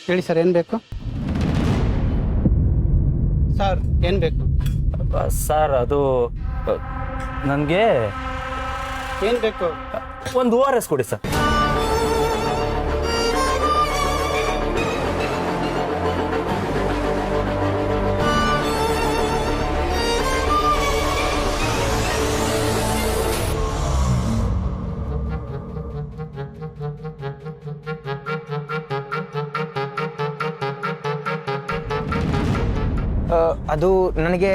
ಹೇಳಿ ಸರ್, ಏನು ಬೇಕು ಸರ್? ಏನು ಬೇಕು ಸರ್? ಅದು ನನಗೆ ಏನು ಬೇಕು? ಒಂದು ORS ಕೊಡಿ ಸರ್. ಅದು ನನಗೆ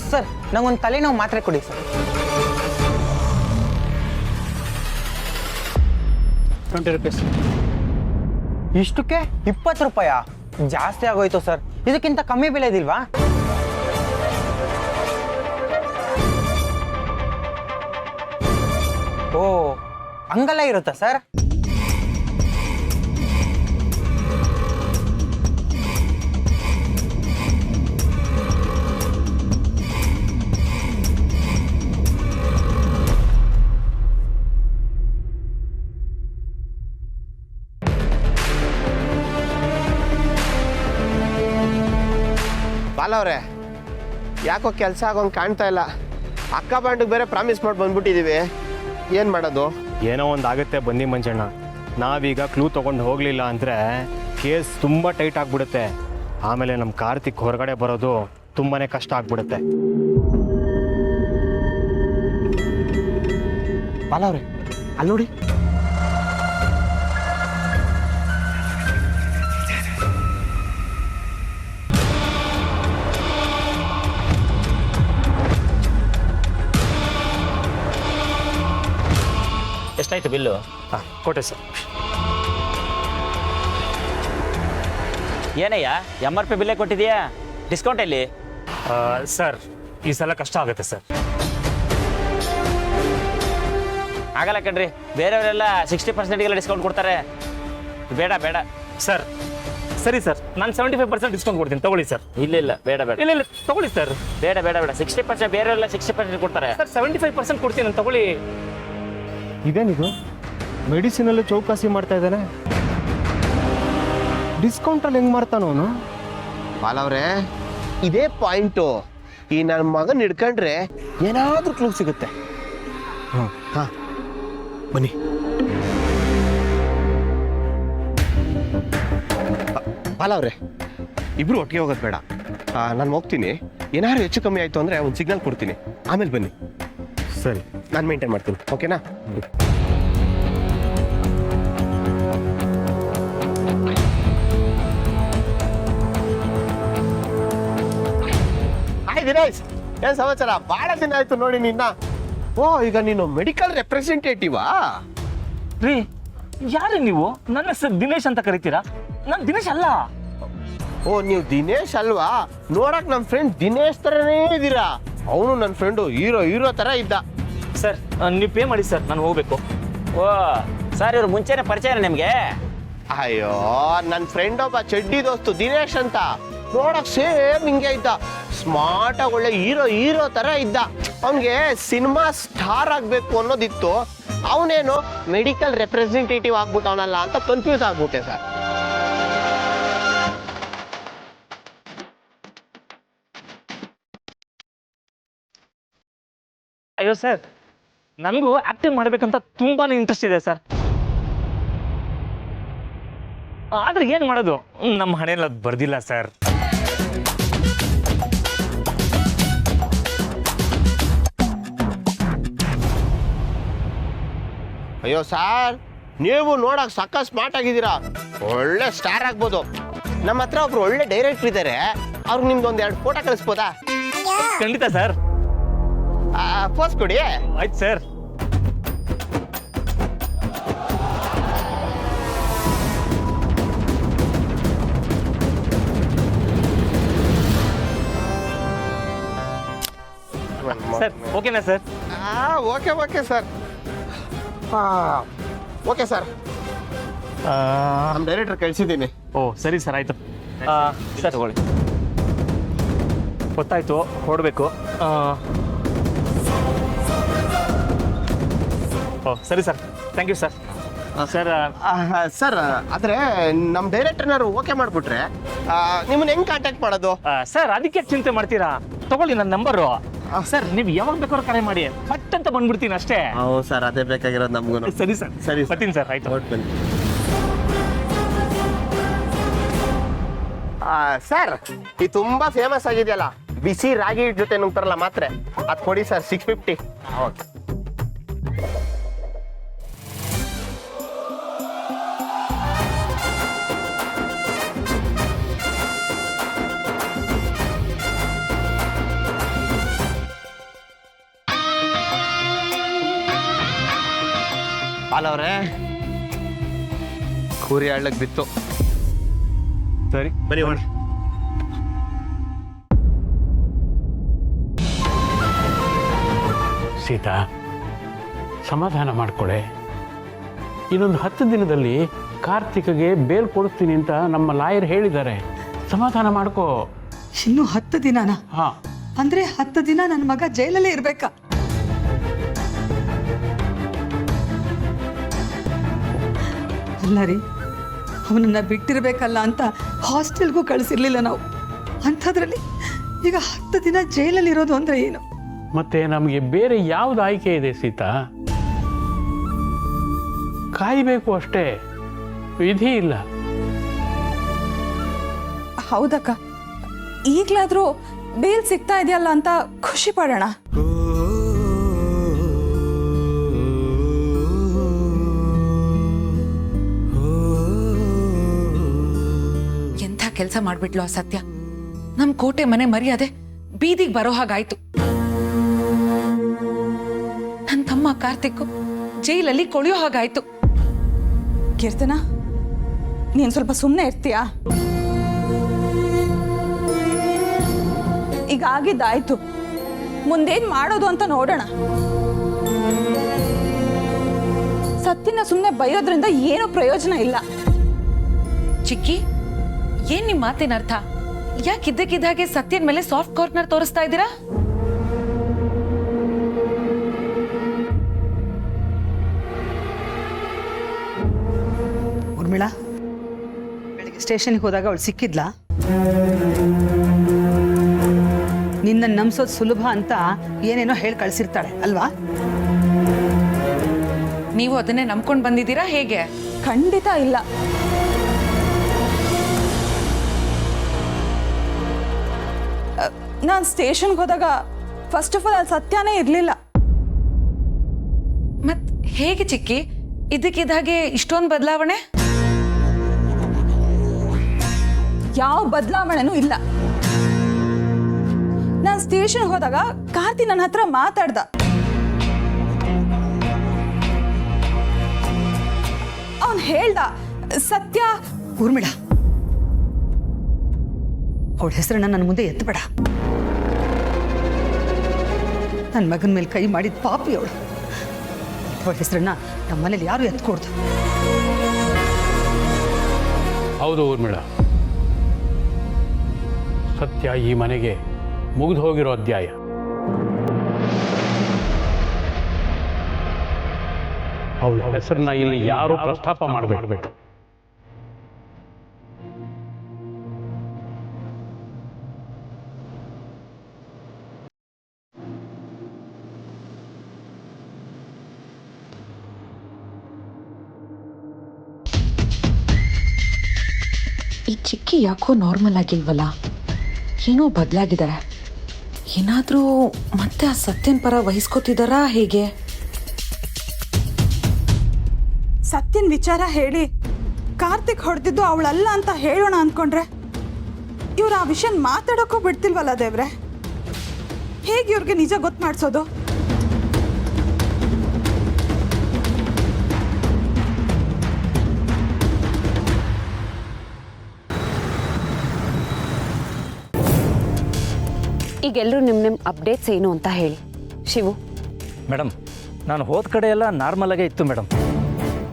ಸರ್, ನಂಗೊಂದು ತಲೆನೋವು ಮಾತ್ರೆ ಕೊಡಿ ಸರ್. 20 ರೂಪೀಸ್. ಇಷ್ಟಕ್ಕೆ 20 ರೂಪಾಯ? ಜಾಸ್ತಿ ಆಗೋಯ್ತು ಸರ್. ಇದಕ್ಕಿಂತ ಕಮ್ಮಿ ಬೆಲೆದಿಲ್ವಾ? ಓ, ಹಂಗೆಲ್ಲ ಇರುತ್ತಾ ಸರ್? ಬಾಲವ್ರೆ, ಯಾಕೋ ಕೆಲಸ ಆಗೋಂಗೆ ಕಾಣ್ತಾ ಇಲ್ಲ. ಅಕ್ಕ ಬಾಂಡಿಗೆ ಬೇರೆ ಪ್ರಾಮಿಸ್ ಮಾಡಿ ಬಂದ್ಬಿಟ್ಟಿದ್ದೀವಿ. ಏನು ಮಾಡೋದು? ಏನೋ ಒಂದು ಆಗುತ್ತೆ ಬನ್ನಿ ಮಂಜಣ್ಣ. ನಾವೀಗ ಕ್ಲೂ ತೊಗೊಂಡು ಹೋಗಲಿಲ್ಲ ಅಂದರೆ ಕೇಸ್ ತುಂಬ ಟೈಟ್ ಆಗಿಬಿಡುತ್ತೆ. ಆಮೇಲೆ ನಮ್ಮ ಕಾರ್ತಿಕ್ ಹೊರಗಡೆ ಬರೋದು ತುಂಬಾ ಕಷ್ಟ ಆಗ್ಬಿಡುತ್ತೆ. ಬಾಲವ್ರೆ, ಅಲ್ಲಿ ನೋಡಿ. ಎಷ್ಟಾಯ್ತು ಬಿಲ್ಲು? ಕೊಟ್ಟೆ ಸರ್. ಏನಯ್ಯ, MRP ಬಿಲ್ಲೇ ಕೊಟ್ಟಿದ್ಯಾ? ಡಿಸ್ಕೌಂಟ್ ಎಲ್ಲಿ? ಸರ್, ಈ ಸಲ ಕಷ್ಟ ಆಗುತ್ತೆ ಸರ್. ಆಗಲ್ಲ ಕಣ್ರಿ, ಬೇರೆಯವರೆಲ್ಲ 60%ಗೆಲ್ಲ ಡಿಸ್ಕೌಂಟ್ ಕೊಡ್ತಾರೆ. ಬೇಡ ಬೇಡ ಸರ್, ಸರಿ ಸರ್, ನಾನು 75% ಡಿಸ್ಕೌಂಟ್ ಕೊಡ್ತೀನಿ, ತಗೊಳ್ಳಿ ಸರ್. ಇಲ್ಲ ಬೇಡ ಬೇಡ ಇಲ್ಲ ತಗೊಳ್ಳಿ ಸರ್. ಬೇಡ ಬೇಡ ಬೇಡ 60%, ಬೇರೆಯವರೆಲ್ಲ 60% ಕೊಡ್ತಾರೆ. ಸರ್ 75% ಕೊಡ್ತೀನಿ, ತಗೊಳ್ಳಿ. ಇದೇನಿದು ಮೆಡಿಸಿನಲ್ಲಿ ಚೌಕಾಸಿ ಮಾಡ್ತಾ ಇದ್ದಾನೆ. ಡಿಸ್ಕೌಂಟಲ್ಲಿ ಹೆಂಗೆ ಮಾಡ್ತಾನೋ ಅವನು? ಬಾಲವ್ರೆ, ಇದೇ ಪಾಯಿಂಟು. ಈ ನನ್ನ ಮಗನ ಹಿಡ್ಕೊಂಡ್ರೆ ಏನಾದರೂ ಕ್ಲೂ ಸಿಗುತ್ತೆ. ಹಾಂ, ಬನ್ನಿ. ಬಾಲವ್ರೆ, ಇಬ್ರು ಒಟ್ಟಿಗೆ ಹೋಗೋದು ಬೇಡ. ನಾನು ಹೋಗ್ತೀನಿ. ಏನಾದ್ರು ಹೆಚ್ಚು ಕಮ್ಮಿ ಆಯಿತು ಅಂದರೆ ಒಂದು ಸಿಗ್ನಲ್ ಕೊಡ್ತೀನಿ, ಆಮೇಲೆ ಬನ್ನಿ. ಸರಿ, ನಾನು ಮೇಂಟೈನ್ ಮಾಡ್ತೀನಿ, ಓಕೆನಾ? ಹಾಯ್ ದಿನೇಶ್, ಏನು ಸಮಾಚಾರ? ಭಾಳ ದಿನ ಆಯ್ತು ನೋಡಿ ನಿನ್ನ. ಓ, ಈಗ ನೀನು ಮೆಡಿಕಲ್ ರೆಪ್ರೆಸೆಂಟೇಟಿವಾ? ರೀ, ಯಾರು ನೀವು? ನನ್ನ ಹೆಸರು ದಿನೇಶ್ ಅಂತ ಕರಿತೀರಾ? ನಾನು ದಿನೇಶ್ ಅಲ್ಲ. ಓ, ನೀವು ದಿನೇಶ್ ಅಲ್ವಾ? ನೋಡಕ್ ನಮ್ಮ ಫ್ರೆಂಡ್ ದಿನೇಶ್ ಥರನೇ ಇದ್ದೀರಾ. ಅವನು ನನ್ನ ಫ್ರೆಂಡು ಹೀರೋ ಥರ ಇದ್ದ. ಸರ್, ನೀವು ಪೇ ಮಾಡಿ ಸರ್, ನಾನು ಹೋಗ್ಬೇಕು. ಓ ಸರ್, ಇವ್ರು ಮುಂಚೆನೆ ಪರಿಚಯ ನಿಮಗೆ? ಅಯ್ಯೋ, ನನ್ನ ಫ್ರೆಂಡ್ ಒಬ್ಬ ಚಡ್ಡಿ ದೋಸ್ತು ದಿನೇಶ್ ಅಂತ. ನೋಡಕ್ ಸೇಮ್ ಹಿಂಗೆ ಇದ್ದ. ಸ್ಮಾರ್ಟ್ ಆಗಿ ಒಳ್ಳೆ ಹೀರೋ ಥರ ಇದ್ದ. ಅವನಿಗೆ ಸಿನಿಮಾ ಸ್ಟಾರ್ ಆಗಬೇಕು ಅನ್ನೋದಿತ್ತು. ಅವನೇನು ಮೆಡಿಕಲ್ ರೆಪ್ರೆಸೆಂಟೇಟಿವ್ ಆಗ್ಬಿಟ್ಟವನಲ್ಲ ಅಂತ ಕನ್ಫ್ಯೂಸ್ ಆಗ್ಬಿಟ್ಟೆ ಸರ್. ಅಯ್ಯೋ ಸರ್, ನನಗೂ ಆಕ್ಟಿಂಗ್ ಮಾಡ್ಬೇಕಂತ ತುಂಬಾನೇ ಇಂಟ್ರೆಸ್ಟ್ ಇದೆ ಸರ್. ಆದ್ರೆ ಏನು ಮಾಡೋದು, ನಮ್ಮ ಹಣೆಯಲ್ಲಿ ಅದು ಬರ್ದಿಲ್ಲ ಸರ್. ಅಯ್ಯೋ ಸಾರ್, ನೀವು ನೋಡಕ್ ಸಕ್ಕ ಸ್ಮಾರ್ಟ್ ಆಗಿದ್ದೀರಾ. ಒಳ್ಳೆ ಸ್ಟಾರ್ ಆಗ್ಬೋದು. ನಮ್ಮ ಹತ್ರ ಒಬ್ರು ಒಳ್ಳೆ ಡೈರೆಕ್ಟರ್ ಇದ್ದಾರೆ. ಅವ್ರಿಗೆ ನಿಮ್ದು 2 ಫೋಟೋ ಕಳಿಸ್ಬೋದಾ? ಖಂಡಿತ ಸರ್. ಪೋಸ್ ಕೊಡಿ. ಆಯ್ತು ಸರ್. ಸರ್, ಓಕೆನಾ sir? Okay sir. Okay sir, ನಮ್ಮ ಡೈರೆಕ್ಟರ್ ಕಳಿಸಿದ್ದೀನಿ. ಓ ಸರಿ ಸರ್, ಆಯಿತು ಸರ್. ತಗೊಳ್ಳಿ. ಗೊತ್ತಾಯ್ತು, ಹೊರಡಬೇಕು. ಓ ಸರಿ sir, thank you sir. Sir sir ಆದ್ರೆ ನಮ್ಮ ಡೈರೆಕ್ಟರ್ನಾರು ಓಕೆ ಮಾಡ್ಬಿಟ್ರೆ ನಿಮ್ಮನ್ನ ಹೆಂಗ್ ಕಾಂಟ್ಯಾಕ್ಟ್ ಮಾಡೋದು? ಸರ್ ಅದಕ್ಕೆ ಚಿಂತೆ ಮಾಡ್ತೀರಾ? ತಗೊಳ್ಳಿ ನನ್ನ ನಂಬರು. ಸರ್ ನೀವು ಯಾವಾಗ ಬೇಕಾದ್ರೂ ಕರೆ ಮಾಡಿ, ಪಟ್ ಅಂತ ಬಂದ್ಬಿಡ್ತೀನಿ ಅಷ್ಟೇ. ಹೌದು ಸರ್, ಅದೇ ಬೇಕಾಗಿರೋದು ನಮ್ಗೂ. ಸರಿ ಸರ್, ಸರಿ ಬರ್ತೀನಿ ಸರ್. ಆಯ್ತು. ಬನ್ನಿ ಸರ್, ಇದು ತುಂಬಾ ಫೇಮಸ್ ಆಗಿದೆಯಲ್ಲ, ಬಿಸಿ ರಾಗಿ ಜೊತೆ ನುಗ್ತಾರಲ್ಲ ಮಾತ್ರೆ, ಅದು ಕೊಡಿ ಸರ್. 650. ಅಲ್ಲವ್ರೆ, ಕೂರಿ ಹಳ್ಳಕ್ ಬಿತ್ತು. ಸರಿ ಬರೀ ಹೊಣ. ಸೀತಾ, ಸಮಾಧಾನ ಮಾಡ್ಕೊಳ್ಳೆ. ಇನ್ನೊಂದು 10 ದಿನದಲ್ಲಿ ಕಾರ್ತಿಕ್ಗೆ ಬೇಲ್ ಕೊಡಿಸ್ತೀನಿ ಅಂತ ನಮ್ಮ ಲಾಯರ್ ಹೇಳಿದ್ದಾರೆ. ಸಮಾಧಾನ ಮಾಡ್ಕೋ. ಇನ್ನು 10 ದಿನನ? ಹಾ, ಅಂದ್ರೆ 10 ದಿನ ನನ್ನ ಮಗ ಜೈಲಲ್ಲೇ ಇರ್ಬೇಕಾ? ಅಲ್ಲ ರೀ, ಅವನನ್ನ ಬಿಟ್ಟಿರ್ಬೇಕಲ್ಲ ಅಂತ ಹಾಸ್ಟೆಲ್ಗೂ ಕಳಿಸಿರ್ಲಿಲ್ಲ ನಾವು. ಅಂಥದ್ರಲ್ಲಿ ಈಗ 10 ದಿನ ಜೈಲಲ್ಲಿ ಇರೋದು ಅಂದ್ರೆ ಏನು? ಮತ್ತೆ ನಮಗೆ ಬೇರೆ ಯಾವ್ದು ಆಯ್ಕೆ ಇದೆ ಸೀತಾ? ಕಾಯಬೇಕು ಅಷ್ಟೇ, ವಿಧಿ ಇಲ್ಲ. ಹೌದಕ್ಕ, ಈಗ್ಲಾದ್ರೂ ಬೇಲ್ ಸಿಗ್ತಾ ಇದೆಯಲ್ಲ ಅಂತ ಖುಷಿ ಪಡೋಣ. ಎಂಥ ಕೆಲಸ ಮಾಡ್ಬಿಟ್ಲು ಆ ಸತ್ಯ. ನಮ್ ಕೋಟೆ ಮನೆ ಮರ್ಯಾದೆ ಬೀದಿಗೆ ಬರೋ ಹಾಗಾಯ್ತು. ನನ್ನ ತಮ್ಮ ಕಾರ್ತಿಕ್ ಜೈಲಲ್ಲಿ ಕೊಳೆಯೋ ಹಾಗಾಯ್ತು. ಕೀರ್ತನ, ನೀನ್ ಸ್ವಲ್ಪ ಸುಮ್ಮನೆ ಇರ್ತೀಯಾ? ಈಗ ಆಗಿದ್ದಾಯ್ತು, ಮುಂದೇನ್ ಮಾಡೋದು ಅಂತ ನೋಡೋಣ. ಸತ್ಯನ ಸುಮ್ಮನೆ ಬೈಯೋದ್ರಿಂದ ಏನೂ ಪ್ರಯೋಜನ ಇಲ್ಲ. ಚಿಕ್ಕಿ, ಏನ್ ನಿಮ್ ಮಾತಿನ ಅರ್ಥ? ಯಾಕಿದ್ದಕ್ಕಿದ್ದಾಗೆ ಸತ್ಯನ್ ಮೇಲೆ ಸಾಫ್ಟ್ ಕಾರ್ನರ್ ತೋರಿಸ್ತಾ ಇದ್ದೀರಾ? ಊರ್ಮಿಳಾ, ಬೆಳಿಗ್ಗೆ ಸ್ಟೇಷನ್ಗೆ ಹೋದಾಗ ಅವಳು ಸಿಕ್ಕಿದ್ಲಾ? ನಿನ್ನ ನಂಬಿಸೋದು ಸುಲಭ ಅಂತ ಏನೇನೋ ಹೇಳಿ ಕಳ್ಸಿರ್ತಾಳೆ ಅಲ್ವಾ? ನೀವು ಅದನ್ನೇ ನಂಬ್ಕೊಂಡು ಬಂದಿದ್ದೀರಾ ಹೇಗೆ? ಖಂಡಿತ ಇಲ್ಲ. ನಾನು ಸ್ಟೇಷನ್ಗೆ ಹೋದಾಗ ಫಸ್ಟ್ ಆಫ್ ಆಲ್ ಅಲ್ಲಿ ಸತ್ಯನೇ ಇರಲಿಲ್ಲ. ಮತ್ ಹೇಗೆ ಚಿಕ್ಕಿ ಇದಕ್ಕಿದ್ದಾಗೆ ಇಷ್ಟೊಂದು ಬದಲಾವಣೆ? ಯಾವ ಬದಲಾವಣೆನೂ ಇಲ್ಲ. ನಾನು ಸ್ಟೇಷನ್ ಹೋದಾಗ ಕಾರ್ತಿ ನನ್ನ ಹತ್ರ ಮಾತಾಡ್ದ. ಅವನು ಹೇಳ್ದ, ಸತ್ಯ. ಊರ್ಮಿಳಾ, ಅವಳ ಹೆಸರನ್ನ ನನ್ನ ಮುಂದೆ ಎತ್ತಬೇಡ. ನನ್ನ ಮಗನ ಮೇಲೆ ಕೈ ಮಾಡಿದ ಪಾಪಿ ಅವಳು. ಅವಳ ಹೆಸರನ್ನ ನಮ್ಮ ಮನೇಲಿ ಯಾರು ಎತ್ಕೊಡ್ದು. ಹೌದು ಊರ್ಮಿಳ, ಸತ್ಯ ಈ ಮನೆಗೆ ಮುಗಿದು ಹೋಗಿರೋ ಅಧ್ಯಾಯ. ಅವಳ ಹೆಸರನ್ನ ಇಲ್ಲಿ ಯಾರು ಪ್ರಸ್ತಾಪ ಮಾಡಬೇಕು. ಈ ಚಿಕ್ಕಿ ಯಾಕೋ ನಾರ್ಮಲ್ ಆಗಿಲ್ವಲ್ಲ? ಏನೋ ಬದಲಾಗಿದ್ದಾರೆ. ಏನಾದರೂ ಮತ್ತೆ ಆ ಸತ್ಯನ್ ಪರ ವಹಿಸ್ಕೋತಿದ್ದಾರಾ ಹೇಗೆ? ಸತ್ಯನ್ ವಿಚಾರ ಹೇಳಿ ಕಾರ್ತಿಕ್ ಹೊಡೆದಿದ್ದು ಅವಳಲ್ಲ ಅಂತ ಹೇಳೋಣ ಅಂದ್ಕೊಂಡ್ರೆ ಇವ್ರು ಆ ವಿಷಯ ಮಾತಾಡೋಕ್ಕೂ ಬಿಡ್ತಿಲ್ವಲ್ಲ ದೇವ್ರೆ. ಹೇಗೆ ಇವ್ರಿಗೆ ನಿಜ ಗೊತ್ತು ಮಾಡಿಸೋದು? ಈಗೆಲ್ಲರೂ ನಿಮ್ಮ ಅಪ್ಡೇಟ್ಸ್ ಏನು ಅಂತ ಹೇಳಿ. ಶಿವು ಮೇಡಮ್, ನಾನು ಹೋದ ಕಡೆ ಎಲ್ಲ ನಾರ್ಮಲ್ ಆಗೇ ಇತ್ತು ಮೇಡಮ್.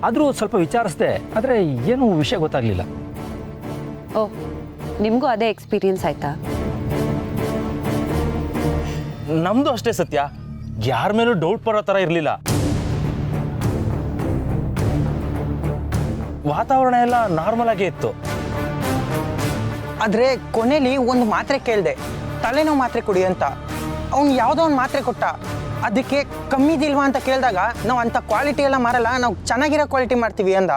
ಆದರೂ ಸ್ವಲ್ಪ ವಿಚಾರಿಸಿದೆ, ಆದರೆ ಏನೂ ವಿಷಯ ಗೊತ್ತಾಗಲಿಲ್ಲ. ಓಹ್, ನಿಮಗೂ ಅದೇ ಎಕ್ಸ್ಪೀರಿಯನ್ಸ್ ಆಯ್ತಾ? ನಮ್ಮದು ಅಷ್ಟೇ ಸತ್ಯ, ಯಾರ ಮೇಲೂ ಡೌಟ್ ಬರೋ ಥರ ಇರಲಿಲ್ಲ. ವಾತಾವರಣ ಎಲ್ಲ ನಾರ್ಮಲ್ ಆಗೇ ಇತ್ತು. ಆದರೆ ಕೊನೆಯಲ್ಲಿ ಒಂದು ಮಾತ್ರೆ ಕೇಳಿದೆ, ತಲೆನೋವು ಮಾತ್ರೆ ಕುಡಿ ಅಂತ. ಅವ್ನು ಯಾವುದೋ ಒಂದು ಮಾತ್ರೆ ಕೊಟ್ಟ. ಅದಕ್ಕೆ ಕಮ್ಮಿದಿಲ್ವಾ ಅಂತ ಕೇಳಿದಾಗ ನಾವು ಅಂಥ ಕ್ವಾಲಿಟಿ ಎಲ್ಲ ಮಾರಲ್ಲ, ನಾವು ಚೆನ್ನಾಗಿರೋ ಕ್ವಾಲಿಟಿ ಮಾಡ್ತೀವಿ ಅಂದ.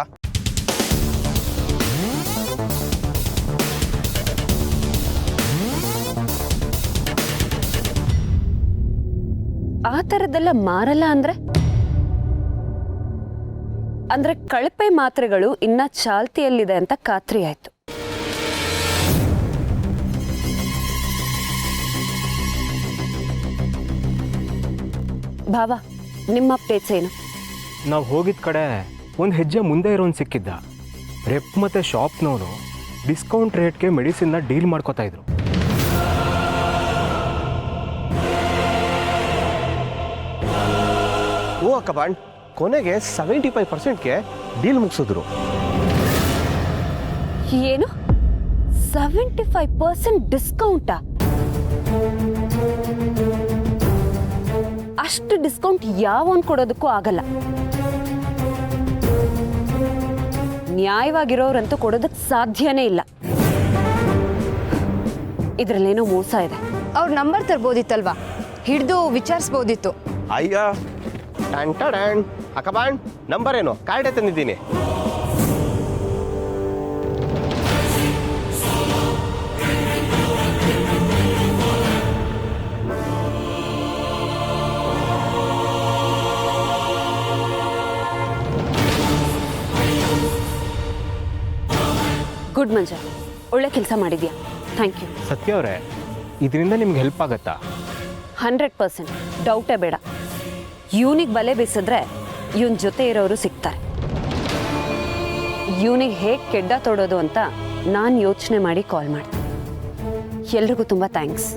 ಆ ಥರದ್ದೆಲ್ಲ ಮಾರಲ್ಲ ಅಂದ್ರೆ ಕಳಪೆ ಮಾತ್ರೆಗಳು ಇನ್ನ ಚಾಲ್ತಿಯಲ್ಲಿದೆ ಅಂತ ಖಾತ್ರಿ ಆಯ್ತು. ಭಾವ, ನಿಮ್ಮ ಅಪ್ಡೇಟ್ಸ್ ಏನು? ನಾವು ಹೋಗಿದ್ದ ಕಡೆ ಒಂದು ಹೆಜ್ಜೆ ಮುಂದೆ ಇರೋನು ಸಿಕ್ಕಿದ್ದ. ರೆಪ್ ಮತ್ತು ಶಾಪ್ನವರು ಡಿಸ್ಕೌಂಟ್ ರೇಟ್ಗೆ ಮೆಡಿಸಿನ್ನ ಡೀಲ್ ಮಾಡ್ಕೋತಾ ಇದ್ರು. ಓ ಅಕ್ಕಬಾಣ್, ಕೊನೆಗೆ 75%ಗೆ ಡೀಲ್ ಮುಗಿಸಿದ್ರು. ಏನು 75% ಡಿಸ್ಕೌಂಟಾ? ಅಷ್ಟು ಡಿಸ್ಕೌಂಟ್ ಯಾವನ್ ಕೊಡೋದಕ್ಕೂ ಆಗಲ್ಲ. ನ್ಯಾಯವಾಗಿರೋರಂತೂ ಕೊಡೋದಕ್ಕೆ ಸಾಧ್ಯನೇ ಇಲ್ಲ. ಇದ್ರಲ್ಲೇನೋ ಮೋಸ ಇದೆ. ಅವ್ರ ನಂಬರ್ ತರ್ಬೋದಿತ್ತಲ್ವಾ, ಹಿಡಿದು ವಿಚಾರಿಸ್ಬೋದಿತ್ತು. ಅಯ್ಯ ಟನ್ ಅಕ್ಕಬಾಣ್, ನಂಬರ್ ಏನು? ಕಾರ್ಡೇ ತಂದಿದ್ದೀನಿ. ಗುಡ್ ಮಂಜ, ಒಳ್ಳೆ ಕೆಲಸ ಮಾಡಿದ್ಯಾ, ಥ್ಯಾಂಕ್ ಯು. ಸತ್ಯ ಅವರೇ, ಇದರಿಂದ ನಿಮ್ಗೆ ಹೆಲ್ಪ್ ಆಗುತ್ತಾ? 100% ಡೌಟೇ ಬೇಡ. ಇವನಿಗೆ ಬಲೆ ಬೀಸಿದ್ರೆ ಇವನ್ ಜೊತೆ ಇರೋರು ಸಿಗ್ತಾರೆ. ಇವನಿಗೆ ಹೇಗೆ ಕೆಡ್ಡ ತೊಡೋದು ಅಂತ ನಾನು ಯೋಚನೆ ಮಾಡಿ ಕಾಲ್ ಮಾಡ್ತೀನಿ. ಎಲ್ರಿಗೂ ತುಂಬ ಥ್ಯಾಂಕ್ಸ್.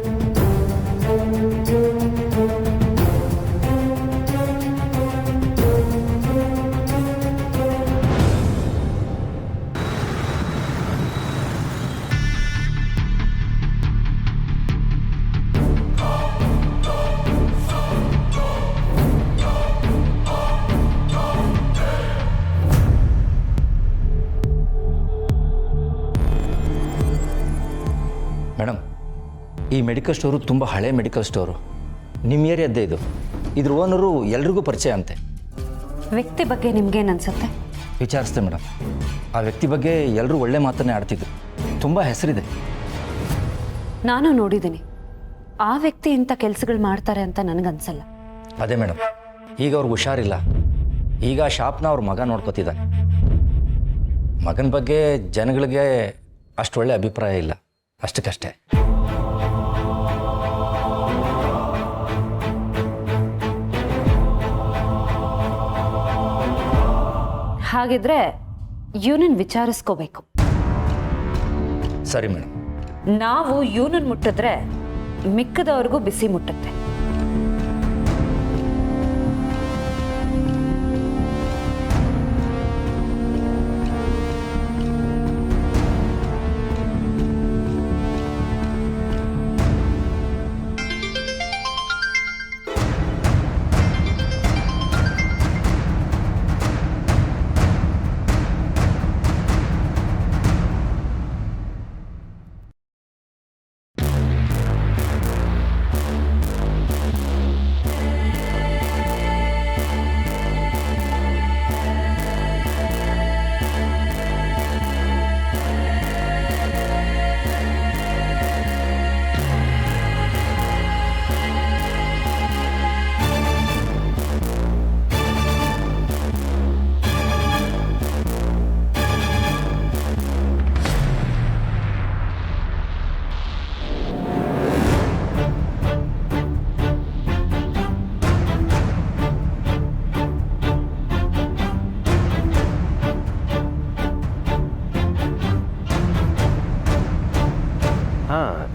ಮೇಡಮ್, ಈ ಮೆಡಿಕಲ್ ಸ್ಟೋರು ತುಂಬ ಹಳೆ ಮೆಡಿಕಲ್ ಸ್ಟೋರು. ನಿಮ್ಮ ಏರಿಯಾದ್ದೇ ಇದು. ಇದ್ರ ಓನರು ಎಲ್ರಿಗೂ ಪರಿಚಯ ಅಂತೆ. ವ್ಯಕ್ತಿ ಬಗ್ಗೆ ನಿಮ್ಗೇನು ಅನ್ಸುತ್ತೆ? ವಿಚಾರಿಸ್ತೆ ಮೇಡಮ್. ಆ ವ್ಯಕ್ತಿ ಬಗ್ಗೆ ಎಲ್ಲರೂ ಒಳ್ಳೆ ಮಾತನ್ನೇ ಆಡ್ತಿದ್ರು. ತುಂಬ ಹೆಸರಿದೆ. ನಾನು ನೋಡಿದ್ದೀನಿ. ಆ ವ್ಯಕ್ತಿ ಇಂಥ ಕೆಲಸಗಳು ಮಾಡ್ತಾರೆ ಅಂತ ನನಗನ್ಸಲ್ಲ. ಅದೇ ಮೇಡಮ್, ಈಗ ಅವ್ರಿಗೆ ಹುಷಾರಿಲ್ಲ. ಈಗ ಆ ಶಾಪ್ನ ಅವ್ರ ಮಗ ನೋಡ್ಕೋತಿದ್ದಾನೆ. ಮಗನ ಬಗ್ಗೆ ಜನಗಳಿಗೆ ಅಷ್ಟು ಒಳ್ಳೆ ಅಭಿಪ್ರಾಯ ಇಲ್ಲ, ಅಷ್ಟಕ್ಕಷ್ಟೇ. ಹಾಗಿದ್ರೆ ಇವನನ್ನು ವಿಚಾರಿಸ್ಕೋಬೇಕು. ಸರಿ ಮೇಡಮ್. ನಾವು ಇವನನ್ನು ಮುಟ್ಟಿದ್ರೆ ಮಿಕ್ಕದವ್ರಿಗೂ ಬಿಸಿ ಮುಟ್ಟುತ್ತೆ.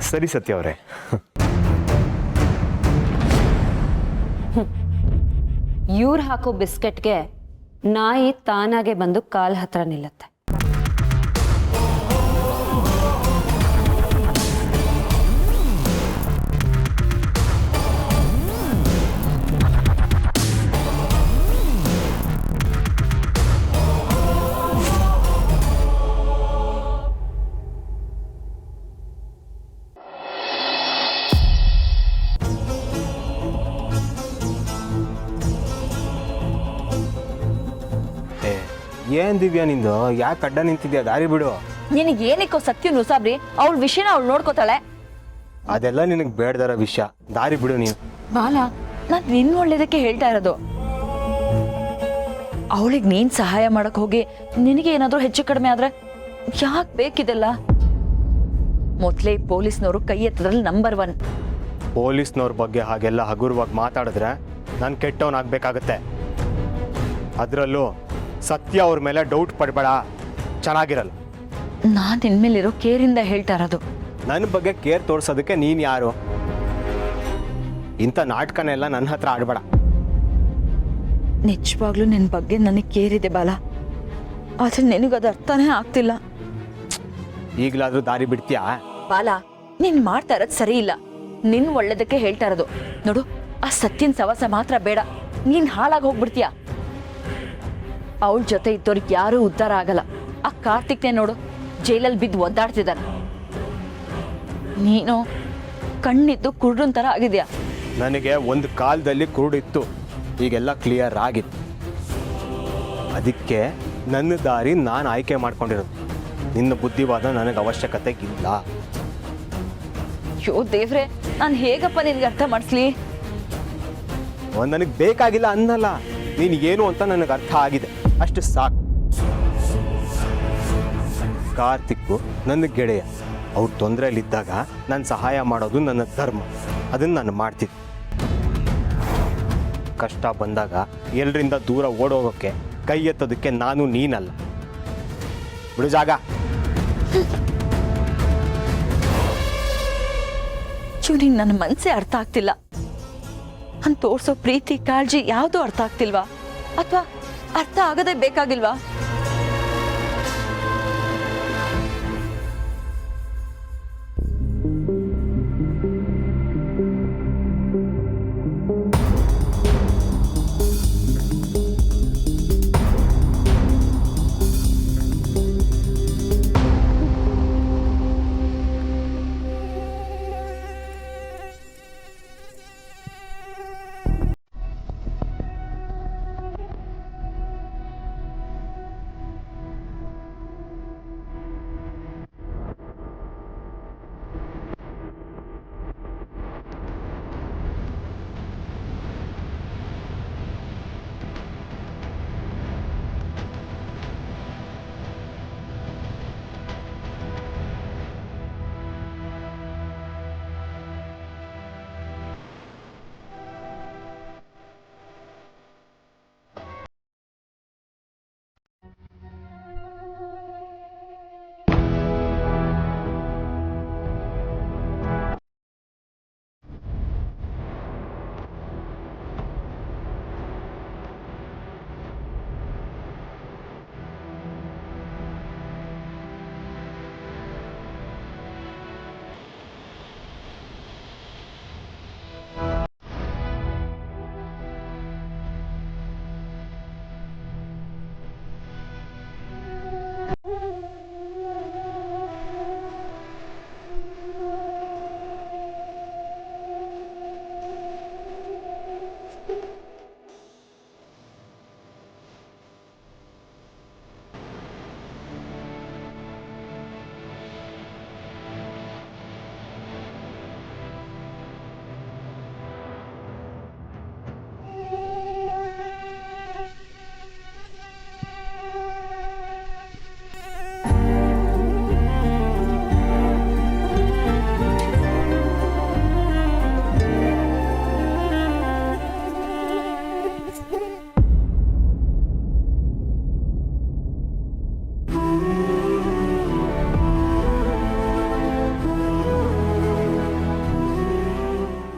ಸರಿ ಸತ್ಯ ಅವರೇ. ಇವ್ರು ಹಾಕೋ ಬಿಸ್ಕೆಟ್ಗೆ ನಾಯಿ ತಾನಾಗೆ ಬಂದು ಕಾಲ್ ಹತ್ರ ನಿಲ್ಲುತ್ತೆ. ಏನ್ ದಿವ್ಯಾ ನಿಂದು? ಯಾಕೆ ಅಡ್ಡ ನಿಂತಿದ್ಯಾ? ದಾರಿ ಬಿಡು. ನಿನಗೆ ಏನಕ್ಕೋ ಸತ್ಯನ್ ಉಸಾಬ್ರಿ, ಅವಳ ವಿಷಯನ ಅವಳು ನೋಡ್ಕೋತಾಳೆ. ಅದೆಲ್ಲ ನಿನಗೆ ಬೇಡದರ ವಿಷಯ. ದಾರಿ ಬಿಡು ನೀನು. ಬಾಲ, ನಾನು ನಿನ್ನ ಒಳ್ಳೇದಕ್ಕೆ ಹೇಳ್ತಾ ಇರೋದು. ಅವಳಿಗೆ ನೀನ್ ಸಹಾಯ ಮಾಡಕ್ ಹೋಗಿ ನಿನಗೆ ಏನಾದ್ರೂ ಹೆಚ್ಚು ಕಡಿಮೆ ಆದ್ರೆ ಯಾಕೆ ಬೇಕಿದೆಲ್ಲ? ಮೊದ್ಲೇ ಪೊಲೀಸ್ನವರು ಕೈ ಎತ್ತದ್ರಲ್ಲಿ ನಂಬರ್ 1. ಪೊಲೀಸ್ನವ್ರ ಬಗ್ಗೆ ಹಾಗೆಲ್ಲ ಹಗುರವಾಗಿ ಮಾತಾಡಿದ್ರೆ ನಾನು ಕೆಟ್ಟವನಾಗಬೇಕಾಗತ್ತೆ. ಅದರಲ್ಲೂ ಸತ್ಯ ಅವ್ರ ಮೇಲೆ ಡೌಟ್ ಪಡಬೇಡ, ಚೆನ್ನಾಗಿರಲ್ಲ. ನಾನು ನಿನ್ಮೇಲಿರೋ ಕೇರಿಂದ ಹೇಳ್ತಾ ಇರೋದು. ನನ್ನ ಬಗ್ಗೆ ಕೇರ್ ತೋರ್ಸೋದಕ್ಕೆ ನೀನು ಯಾರು? ಇಂಥ ನಾಟಕನೆಲ್ಲ ನನ್ನ ಹತ್ರ ಆಡಬೇಡ. ನಿಜವಾಗ್ಲೂ ನಿನ್ನ ಬಗ್ಗೆ ನನಗೆ ಕೇರಿದೆ ಬಾಲ, ಆದ್ರೆ ನಿನಗದು ಅರ್ಥನೇ ಆಗ್ತಿಲ್ಲ. ಈಗಲಾದ್ರೂ ದಾರಿ ಬಿಡ್ತೀಯಾ? ಬಾಲ, ನೀನ್ ಮಾಡ್ತಾ ಇರೋದು ಸರಿ ಇಲ್ಲ. ನಿನ್ ಒಳ್ಳೇದಕ್ಕೆ ಹೇಳ್ತಾ ಇರೋದು. ನೋಡು, ಆ ಸತ್ಯನ್ ಸವಾಸ ಮಾತ್ರ ಬೇಡ, ನೀನ್ ಹಾಳಾಗಿ ಹೋಗ್ಬಿಡ್ತೀಯ. ಅವಳ ಜೊತೆ ಇದ್ದವ್ರಿಗೆ ಯಾರೂ ಉದ್ಧಾರ ಆಗಲ್ಲ. ಆ ಕಾರ್ತಿಕ್ನೇ ನೋಡು, ಜೈಲಲ್ಲಿ ಬಿದ್ದು ಒದ್ದಾಡ್ತಿದ್ದಾನೆ. ನೀನು ಕಣ್ಣಿದ್ದು ಕುರುಡನ್ ತರ ಆಗಿದ್ಯಾ. ನನಗೆ ಒಂದು ಕಾಲದಲ್ಲಿ ಕುರುಡಿತ್ತು, ಈಗೆಲ್ಲ ಕ್ಲಿಯರ್ ಆಗಿತ್ತು. ಅದಕ್ಕೆ ನನ್ನ ದಾರಿ ನಾನು ಆಯ್ಕೆ ಮಾಡ್ಕೊಂಡಿರೋದು. ನಿನ್ನ ಬುದ್ಧಿವಾದ ನನಗೆ ಅವಶ್ಯಕತೆ ಇಲ್ಲ. ಯೋ ದೇವ್ರೆ, ನಾನು ಹೇಗಪ್ಪ ನಿನ್ಗೆ ಅರ್ಥ ಮಾಡಿಸ್ಲಿ? ನನಗೆ ಬೇಕಾಗಿಲ್ಲ ಅನ್ನಲ್ಲ, ನೀನು ಏನು ಅಂತ ನನಗೆ ಅರ್ಥ ಆಗಿದೆ, ಅಷ್ಟು ಸಾಕು. ಕಾರ್ತಿಕ್ಕು ನನ್ನ ಗೆಳೆಯ. ಅವ್ರು ತೊಂದರೆಯಲ್ಲಿದ್ದಾಗ ನಾನು ಸಹಾಯ ಮಾಡೋದು ನನ್ನ ಧರ್ಮ. ಅದನ್ನು ನಾನು ಮಾಡ್ತಿದ್ದೆ. ಕಷ್ಟ ಬಂದಾಗ ಎಲ್ಲರಿಂದ ದೂರ ಓಡೋಗೋಕ್ಕೆ ಕೈ ಎತ್ತೋದಕ್ಕೆ ನಾನು ನೀನಲ್ಲ. ಬಿಡು ಜಾಗ. ನಿಂಗೆ ನನ್ನ ಮನಸ್ಸೇ ಅರ್ಥ ಆಗ್ತಿಲ್ಲ. ಅಂತ ತೋರ್ಸೋ ಪ್ರೀತಿ ಕಾಳಜಿ ಯಾವುದೂ ಅರ್ಥ ಆಗ್ತಿಲ್ವಾ? ಅಥವಾ ಅರ್ಥ ಆಗದೆ ಬೇಕಾಗಿಲ್ವಾ?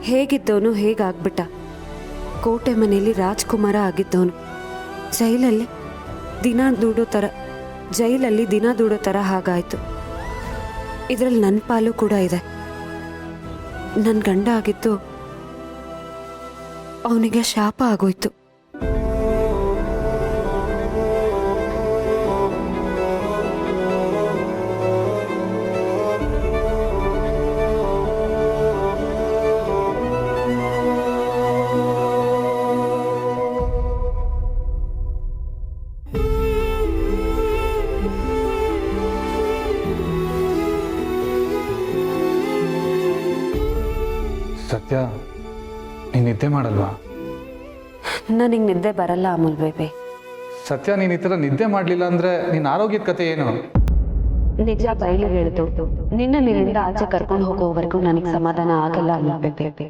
ಹೇಗಿದ್ದವನು ಹೇಗಾಗ್ಬಿಟ್ಟ. ಕೋಟೆ ಮನೆಯಲ್ಲಿ ರಾಜ್ಕುಮಾರ ಆಗಿದ್ದವನು ಜೈಲಲ್ಲಿ ದಿನ ದೂಡೋ ಥರ ಹಾಗಾಯಿತು. ಇದರಲ್ಲಿ ನನ್ನ ಪಾಲು ಕೂಡ ಇದೆ. ನನ್ನ ಗಂಡ ಆಗಿದ್ದು ಅವನಿಗೆ ಶಾಪ ಆಗೋಯ್ತು. ನೀನು ನಿದ್ದೆ ಮಾಡಲ್ವಾ? ನನಗೆ ನಿದ್ದೆ ಬರಲ್ಲ ಅಮೂಲ್ ಬೇಬಿ. ಸತ್ಯ, ನೀನು ಈ ಥರ ನಿದ್ದೆ ಮಾಡಲಿಲ್ಲ ಅಂದರೆ ನಿನ್ನ ಆರೋಗ್ಯದ ಕತೆ ಏನು? ನಿಜ ಬಯಲು ಹೇಳಿತು, ನಿನ್ನ ನೀರಿಂದ ಆಚೆ ಕರ್ಕೊಂಡು ಹೋಗೋವರೆಗೂ ನನಗೆ ಸಮಾಧಾನ ಆಗಲ್ಲ ಅಮೂಲ್ ಬೇಬಿ.